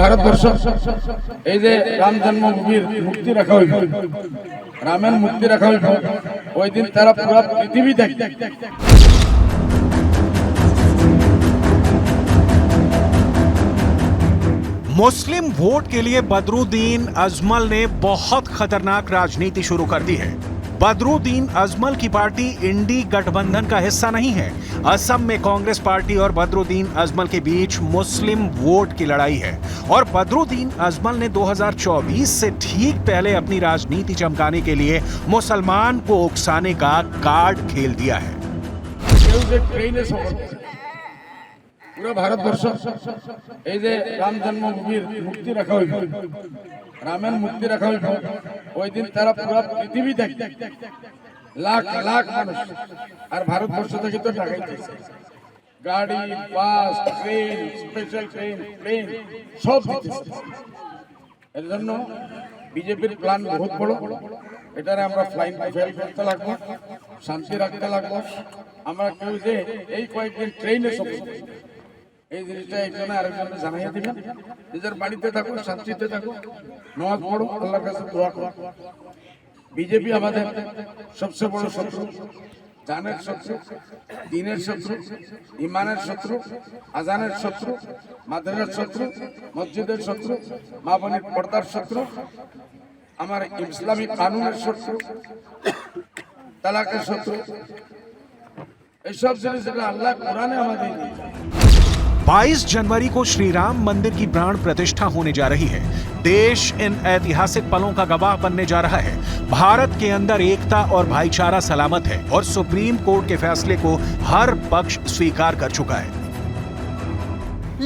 ভারতবর্ষ এই যে রাম জন্মভূমির মুক্তি রাখা হইল, রামের মুক্তি রাখা হইল, ওই দিন তারা পুরো পৃথিবী দেখে। मुस्लिम वोट के लिए बदरुद्दीन अजमल ने बहुत खतरनाक राजनीति शुरू कर दी है। बदरुद्दीन अजमल की पार्टी इंडी गठबंधन का हिस्सा नहीं है। असम में कांग्रेस पार्टी और बदरुद्दीन अजमल के बीच मुस्लिम वोट की लड़ाई है और बदरुद्दीन अजमल ने 2024 से ठीक पहले अपनी राजनीति चमकाने के लिए मुसलमान को उकसाने का कार्ड खेल दिया है। পুরো ভারতবর্ষ এই যে রাম জন্মভূমির মুক্তি রাখা হইল, রামের মুক্তি রাখা হইল, ওই দিন তারা পুরো পৃথিবী দেখে, লাখ লাখ মানুষ। আর ভারতবর্ষ থেকে তো ঢাকাইতেছে গাড়ি, বাস, ট্রেন, স্পেশাল ট্রেন, প্লেন সব দিতেছে। এর জন্য বিজেপির প্ল্যান বহুত বড়। এটারে আমরা ফ্লাইং ফেল করতে লাগবো, শান্তি রাখতে লাগবো। আমরা কেউ যে এই কয়েকদিন ট্রেনে সব এই জিনিসটা একজনে আরেকজনে জানাইয়া দিবেন। নিজের বাড়িতে থাকো, শান্তিতে থাকো, নামাজ পড়ো, আল্লাহর কাছে দোয়া করো। বিজেপি আমাদের সবচেয়ে বড় শত্রু, জানের শত্রু, দ্বীনের শত্রু, ইমানের শত্রু, আজানের শত্রু, মাদ্রাসার শত্রু, মসজিদের শত্রু, মা বোনের পর্দার শত্রু, আমার ইসলামী কানুনের শত্রু, তালাকের শত্রু। এইসব জিনিস আল্লাহ কোরআনে আমাদের 22 जनवरी को श्री राम मंदिर की प्राण प्रतिष्ठा होने जा रही है। देश इन ऐतिहासिक पलों का गवाह बनने जा रहा है। भारत के अंदर एकता और भाईचारा सलामत है और सुप्रीम कोर्ट के फैसले को हर पक्ष स्वीकार कर चुका है।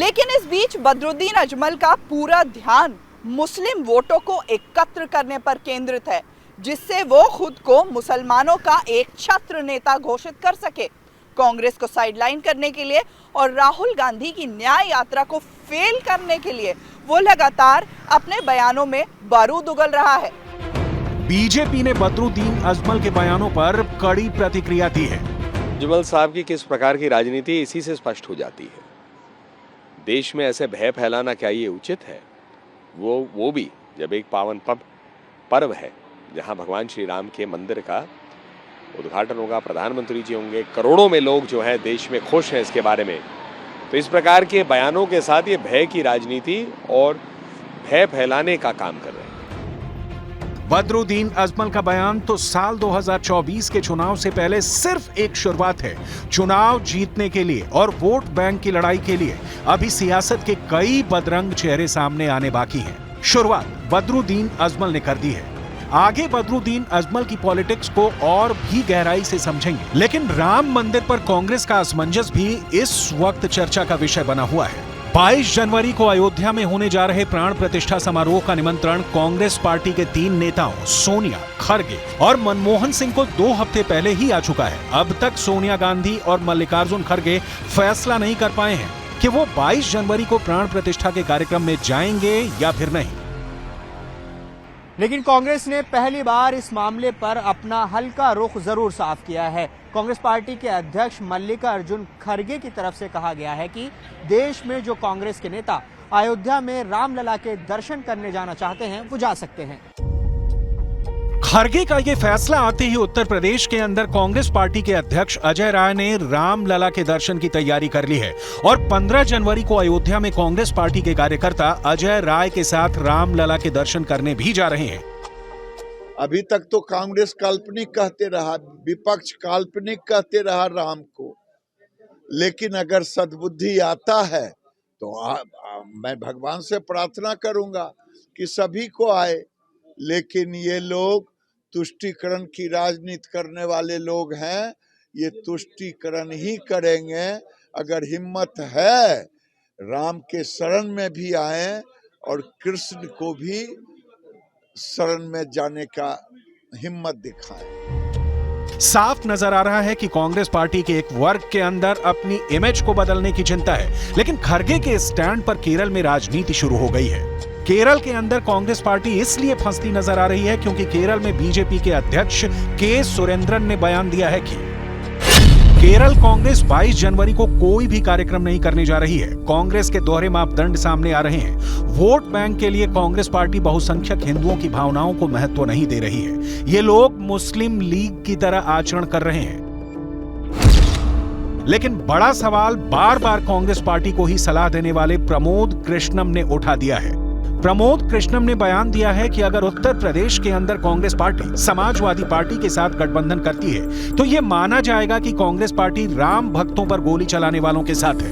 लेकिन इस बीच बदरुद्दीन अजमल का पूरा ध्यान मुस्लिम वोटों को एकत्र करने पर केंद्रित है, जिससे वो खुद को मुसलमानों का एक छत्र नेता घोषित कर सके। कांग्रेस को साइडलाइन करने के लिए और राहुल गांधी की न्याय यात्रा को फेल करने के लिए वो लगातार अपने बयानों में बारूद उगल रहा है। बीजेपी ने बदरुद्दीन अजमल के बयानों पर कड़ी प्रतिक्रिया दी है। अजमल साहब की किस प्रकार की राजनीति इसी से स्पष्ट हो जाती है। देश में ऐसे भय फैलाना क्या ये उचित है? वो भी जब एक पावन पर्व है जहां भगवान श्री राम के मंदिर का उद्घाटन होगा, प्रधानमंत्री जी होंगे, करोड़ों में लोग जो है देश में खुश हैं इसके बारे में। तो इस प्रकार के बयानों के साथ ये भय की राजनीति और भय फैलाने का काम कर रहे हैं। बदरुद्दीन अजमल का बयान तो साल 2024 के चुनाव से पहले सिर्फ एक शुरुआत है। चुनाव जीतने के लिए और वोट बैंक की लड़ाई के लिए अभी सियासत के कई बदरंग चेहरे सामने आने बाकी हैं। शुरुआत बदरुद्दीन अजमल ने कर दी है। आगे बदरुद्दीन अजमल की पॉलिटिक्स को और भी गहराई से समझेंगे, लेकिन राम मंदिर पर कांग्रेस का असमंजस भी इस वक्त चर्चा का विषय बना हुआ है। 22 जनवरी को अयोध्या में होने जा रहे प्राण प्रतिष्ठा समारोह का निमंत्रण कांग्रेस पार्टी के 3 नेताओं सोनिया, खरगे और मनमोहन सिंह को 2 हफ्ते पहले ही आ चुका है। अब तक सोनिया गांधी और मल्लिकार्जुन खरगे फैसला नहीं कर पाए हैं कि वो 22 जनवरी को प्राण प्रतिष्ठा के कार्यक्रम में जाएंगे या फिर नहीं। लेकिन कांग्रेस ने पहली बार इस मामले पर अपना हल्का रुख जरूर साफ किया है। कांग्रेस पार्टी के अध्यक्ष मल्लिकार्जुन खरगे की तरफ से कहा गया है कि देश में जो कांग्रेस के नेता अयोध्या में रामलला के दर्शन करने जाना चाहते हैं वो जा सकते हैं। खरगे का ये फैसला आते ही उत्तर प्रदेश के अंदर कांग्रेस पार्टी के अध्यक्ष अजय राय ने रामलला के दर्शन की तैयारी कर ली है और 15 जनवरी को अयोध्या में कांग्रेस पार्टी के कार्यकर्ता अजय राय के साथ रामलला के दर्शन करने भी जा रहे हैं। अभी तक तो कांग्रेस काल्पनिक कहते रहा, विपक्ष काल्पनिक कहते रहा राम को, लेकिन अगर सद्बुद्धि आता है तो मैं भगवान से प्रार्थना करूंगा कि सभी को आए। लेकिन ये लोग तुष्टीकरण की राजनीति करने वाले लोग हैं, ये तुष्टीकरण ही करेंगे। अगर हिम्मत है राम के शरण में भी आए और कृष्ण को भी शरण में जाने का हिम्मत दिखाएं। साफ नजर आ रहा है कि कांग्रेस पार्टी के एक वर्ग के अंदर अपनी इमेज को बदलने की चिंता है, लेकिन खरगे के स्टैंड पर केरल में राजनीति शुरू हो गई है। केरल के अंदर कांग्रेस पार्टी इसलिए फंसती नजर आ रही है क्योंकि केरल में बीजेपी के अध्यक्ष के सुरेंद्रन ने बयान दिया है कि केरल कांग्रेस 22 जनवरी को कोई भी कार्यक्रम नहीं करने जा रही है। कांग्रेस के दोहरे मापदंड सामने आ रहे हैं। वोट बैंक के लिए कांग्रेस पार्टी बहुसंख्यक हिंदुओं की भावनाओं को महत्व नहीं दे रही है। ये लोग मुस्लिम लीग की तरह आचरण कर रहे हैं। लेकिन बड़ा सवाल बार बार कांग्रेस पार्टी को ही सलाह देने वाले प्रमोद कृष्णम ने उठा दिया है। प्रमोद कृष्णम ने बयान दिया है कि अगर उत्तर प्रदेश के अंदर कांग्रेस पार्टी समाजवादी पार्टी के साथ गठबंधन करती है तो यह माना जाएगा कि कांग्रेस पार्टी राम भक्तों पर गोली चलाने वालों के साथ है।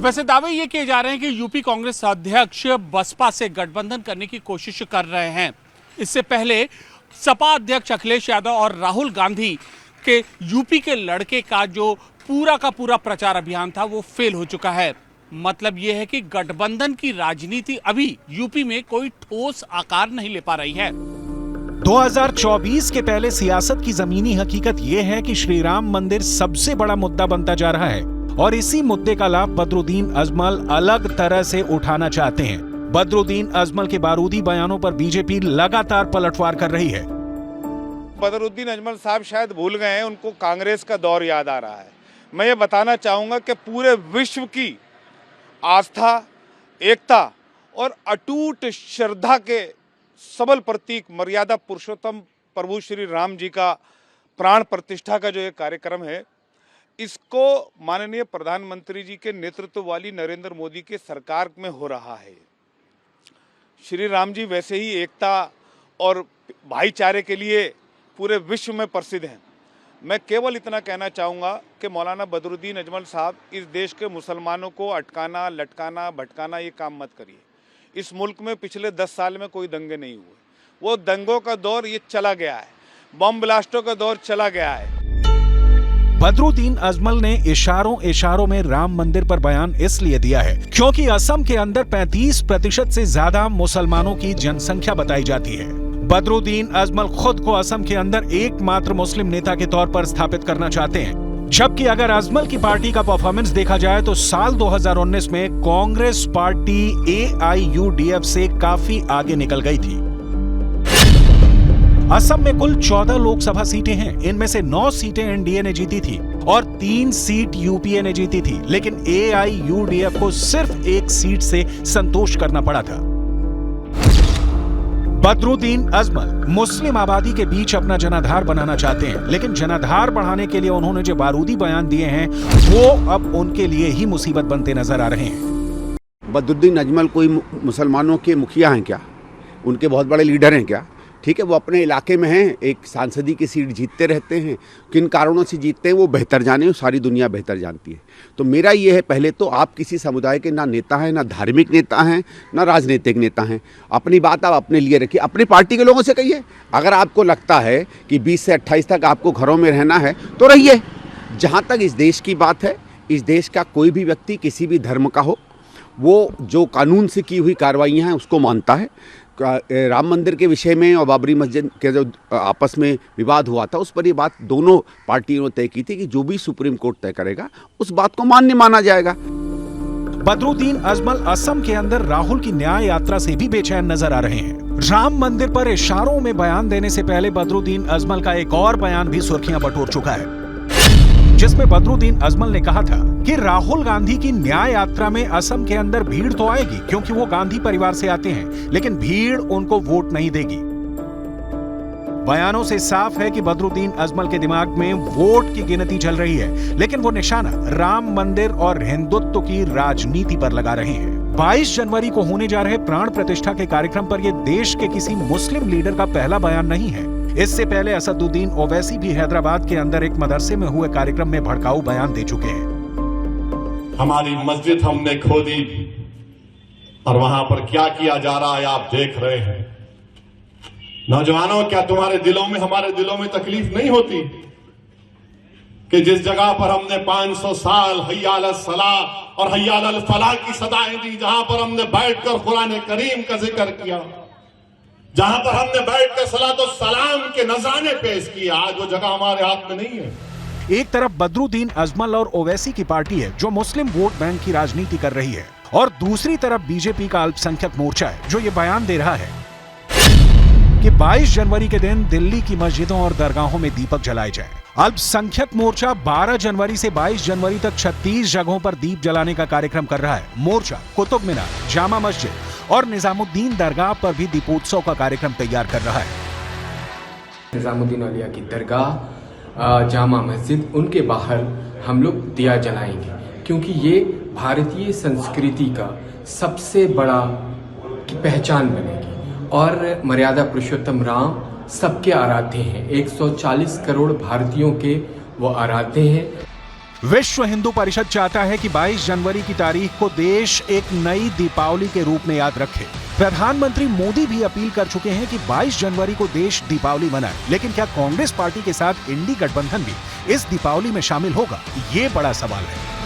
वैसे दावे ये किए जा रहे हैं कि यूपी कांग्रेस अध्यक्ष बसपा से गठबंधन करने की कोशिश कर रहे हैं। इससे पहले सपा अध्यक्ष अखिलेश यादव और राहुल गांधी के यूपी के लड़के का जो पूरा का पूरा प्रचार अभियान था वो फेल हो चुका है। मतलब यह है कि गठबंधन की राजनीति अभी यूपी में कोई ठोस आकार नहीं ले पा रही है। 2024 के पहले सियासत की जमीनी हकीकत यह है कि श्री राम मंदिर सबसे बड़ा मुद्दा बनता जा रहा है और इसी मुद्दे का लाभ बदरुद्दीन अजमल अलग तरह से उठाना चाहते हैं। बदरुद्दीन अजमल के बारूदी बयानों पर बीजेपी लगातार पलटवार कर रही है। बदरुद्दीन अजमल साहब शायद भूल गए हैं, उनको कांग्रेस का दौर याद आ रहा है। मैं ये बताना चाहूंगा कि पूरे विश्व की आस्था, एकता और अटूट श्रद्धा के सबल प्रतीक मर्यादा पुरुषोत्तम प्रभु श्री राम जी का प्राण प्रतिष्ठा का जो ये कार्यक्रम है, इसको माननीय प्रधानमंत्री जी के नेतृत्व वाली नरेंद्र मोदी के सरकार में हो रहा है। श्री राम जी वैसे ही एकता और भाईचारे के लिए पूरे विश्व में प्रसिद्ध हैं। मैं केवल इतना कहना चाहूँगा कि मौलाना बदरुद्दीन अजमल साहब इस देश के मुसलमानों को अटकाना, लटकाना, भटकाना ये काम मत करिए। इस मुल्क में पिछले 10 साल में कोई दंगे नहीं हुए। वो दंगों का दौर ये चला गया है, बम ब्लास्टों का दौर चला गया है। बदरुद्दीन अजमल ने इशारों में राम मंदिर पर बयान इसलिए दिया है क्योंकि असम के अंदर 35% से ज्यादा मुसलमानों की जनसंख्या बताई जाती है। बदरुद्दीन अजमल खुद को असम के अंदर एकमात्र मुस्लिम नेता के तौर पर स्थापित करना चाहते हैं, जबकि अगर अजमल की पार्टी का परफॉर्मेंस देखा जाए तो साल 2019 में कांग्रेस पार्टी AIUDF से काफी आगे निकल गई थी। असम में कुल 14 लोकसभा सीटें हैं। इनमें से 9 सीटें एनडीए ने जीती थी और 3 सीट यूपीए ने जीती थी, लेकिन AIUDF को सिर्फ 1 सीट से संतोष करना पड़ा था। बदरुद्दीन अजमल मुस्लिम आबादी के बीच अपना जनाधार बनाना चाहते हैं, लेकिन जनाधार बढ़ाने के लिए उन्होंने जो बारूदी बयान दिए हैं वो अब उनके लिए ही मुसीबत बनते नजर आ रहे हैं। बदरुद्दीन अजमल कोई मुसलमानों के मुखिया हैं क्या? उनके बहुत बड़े लीडर हैं क्या? ठीक है, वो अपने इलाके में हैं, एक सांसदी की सीट जीतते रहते हैं। किन कारणों से जीतते हैं वो बेहतर जाने, वो सारी दुनिया बेहतर जानती है। तो मेरा ये है, पहले तो आप किसी समुदाय के ना नेता हैं, ना धार्मिक नेता हैं, ना राजनीतिक नेता हैं। अपनी बात आप अपने लिए रखिए, अपनी पार्टी के लोगों से कहिए। अगर आपको लगता है कि 20 से 28 तक आपको घरों में रहना है तो रहिए। जहाँ तक इस देश की बात है, इस देश का कोई भी व्यक्ति किसी भी धर्म का हो, वो जो कानून से की हुई कार्रवाइयाँ हैं उसको मानता है। राम मंदिर के विषय में और बाबरी मस्जिद के जो आपस में विवाद हुआ था, उस पर ये बात दोनों पार्टियों ने तय की थी कि जो भी सुप्रीम कोर्ट तय करेगा उस बात को माना जाएगा। बदरुद्दीन अजमल असम के अंदर राहुल की न्याय यात्रा से भी बेचैन नजर आ रहे हैं। राम मंदिर पर इशारों में बयान देने से पहले बदरुद्दीन अजमल का एक और बयान भी सुर्खियां बटोर चुका है, जिसमें बदरुद्दीन अजमल ने कहा था कि राहुल गांधी की न्याय यात्रा में असम के अंदर भीड़ तो आएगी क्योंकि वो गांधी परिवार से आते हैं, लेकिन भीड़ उनको वोट नहीं देगी। बयानों से साफ है कि बदरुद्दीन अजमल के दिमाग में वोट की गिनती चल रही है, लेकिन वो निशाना राम मंदिर और हिंदुत्व की राजनीति पर लगा रहे हैं। 22 जनवरी को होने जा रहे प्राण प्रतिष्ठा के कार्यक्रम पर यह देश के किसी मुस्लिम लीडर का पहला बयान नहीं है। इससे पहले असदुद्दीन ओवैसी भी हैदराबाद के अंदर एक मदरसे में हुए कार्यक्रम में भड़काऊ बयान दे चुके हैं। हमारी मस्जिद हमने खो दी और वहां पर क्या किया जा रहा है आप देख रहे हैं। नौजवानों, क्या तुम्हारे दिलों में, हमारे दिलों में तकलीफ नहीं होती कि जिस जगह पर हमने 500 साल हय्या अल सलाह और हय्या अल फलाह की सदाएं दी, जहां पर हमने बैठकर कुरान करीम का जिक्र किया, जहां पर हमने बैठकर सलातो सलाम के नजराने पेश किए, आज वो जगह हमारे हाथ में नहीं है। एक तरफ बदरुद्दीन अजमल और ओवैसी की पार्टी है जो मुस्लिम वोट बैंक की राजनीति कर रही है, और दूसरी तरफ बीजेपी का अल्पसंख्यक मोर्चा है जो ये बयान दे रहा है कि 22 जनवरी के दिन दिल्ली की मस्जिदों और दरगाहों में दीपक जलाए जाएं। अल्पसंख्यक मोर्चा 12 जनवरी से 22 जनवरी तक 36 जगहों पर दीप जलाने का कार्यक्रम कर रहा है। मोर्चा कुतुब मीनार, जामा मस्जिद और निजामुद्दीन दरगाह पर भी दीपोत्सव का कार्यक्रम तैयार कर रहा है। निजामुद्दीन औलिया की दरगाह, जामा मस्जिद, उनके बाहर हम लोग दिया जलाएंगे, क्योंकि ये भारतीय संस्कृति का सबसे बड़ा पहचान बनेगी। और मर्यादा पुरुषोत्तम राम सबके आराध्य हैं, 140 करोड़ भारतीयों के वो आराध्य हैं। विश्व हिंदू परिषद चाहता है कि 22 जनवरी की तारीख को देश एक नई दीपावली के रूप में याद रखे। प्रधानमंत्री मोदी भी अपील कर चुके हैं कि 22 जनवरी को देश दीपावली मनाए, लेकिन क्या कांग्रेस पार्टी के साथ इंडी गठबंधन भी इस दीपावली में शामिल होगा? ये बड़ा सवाल है।